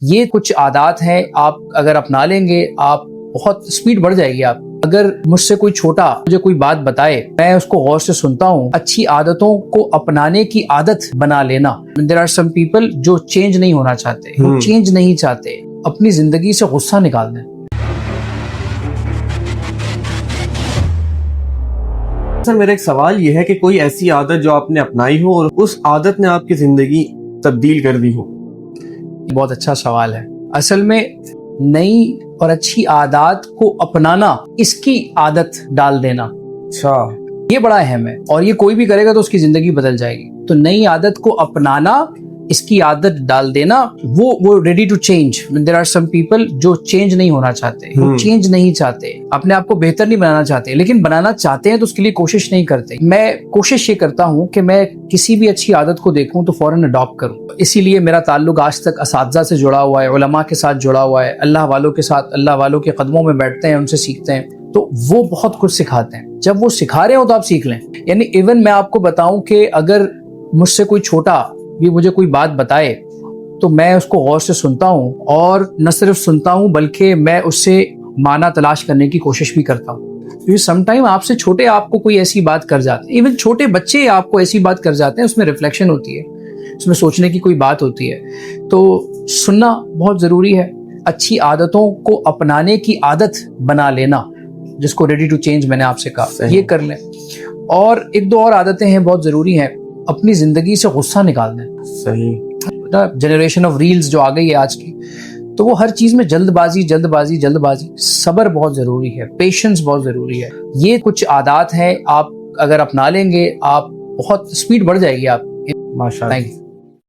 یہ کچھ عادات ہیں، آپ اگر اپنا لیں گے آپ بہت سپیڈ بڑھ جائے گی آپ۔ اگر مجھ سے کوئی چھوٹا مجھے کوئی بات بتائے، میں اس کو غور سے سنتا ہوں، اچھی عادتوں کو اپنانے کی عادت بنا لینا۔ There are some people جو چینج نہیں ہونا چاہتے، وہ چینج نہیں چاہتے، اپنی زندگی سے غصہ نکال دیں۔ سر میرا ایک سوال یہ ہے کہ کوئی ایسی عادت جو آپ نے اپنائی ہو اور اس عادت نے آپ کی زندگی تبدیل کر دی ہو؟ بہت اچھا سوال ہے۔ اصل میں نئی اور اچھی عادات کو اپنانا، اس کی عادت ڈال دینا، اچھا، یہ بڑا اہم ہے، اور یہ کوئی بھی کرے گا تو اس کی زندگی بدل جائے گی۔ تو نئی عادت کو اپنانا، اس کی عادت ڈال دینا، وہ ready to change. There are some people جو چینج نہیں ہونا چاہتے، وہ چینج نہیں چاہتے، اپنے آپ کو بہتر نہیں بنانا چاہتے، لیکن بنانا چاہتے ہیں تو اس کے لیے کوشش نہیں کرتے۔ میں کوشش یہ کرتا ہوں کہ میں کسی بھی اچھی عادت کو دیکھوں تو فوراً اڈاپٹ کروں۔ اسی لیے میرا تعلق آج تک اساتذہ سے جڑا ہوا ہے، علماء کے ساتھ جڑا ہوا ہے، اللہ والوں کے ساتھ، اللہ والوں کے قدموں میں بیٹھتے ہیں، ان سے سیکھتے ہیں، تو وہ بہت کچھ سکھاتے ہیں۔ جب وہ سکھا رہے ہوں تو آپ سیکھ لیں۔ یعنی ایون میں آپ کو بتاؤں کہ اگر مجھ سے کوئی چھوٹا بھی مجھے کوئی بات بتائے تو میں اس کو غور سے سنتا ہوں، اور نہ صرف سنتا ہوں بلکہ میں اس سے معنی تلاش کرنے کی کوشش بھی کرتا ہوں۔ کیونکہ سم ٹائم آپ سے چھوٹے آپ کو کوئی ایسی بات کر جاتے ہیں، ایون چھوٹے بچے آپ کو ایسی بات کر جاتے ہیں، اس میں ریفلیکشن ہوتی ہے، اس میں سوچنے کی کوئی بات ہوتی ہے۔ تو سننا بہت ضروری ہے۔ اچھی عادتوں کو اپنانے کی عادت بنا لینا، جس کو ریڈی ٹو چینج میں نے آپ سے کہا، یہ کر لیں۔ اور ایک دو اور عادتیں ہیں بہت ضروری ہیں، اپنی زندگی سے غصہ نکال دیں۔ صحیح۔ جنریشن آف ریلز جو آ گئی ہے آج کی، تو وہ ہر چیز میں جلد بازی۔ صبر بہت ضروری ہے، پیشنس بہت ضروری ہے۔ یہ کچھ عادات ہیں، آپ اگر اپنا لیں گے آپ بہت سپیڈ بڑھ جائے گی آپ۔ ماشاء اللہ۔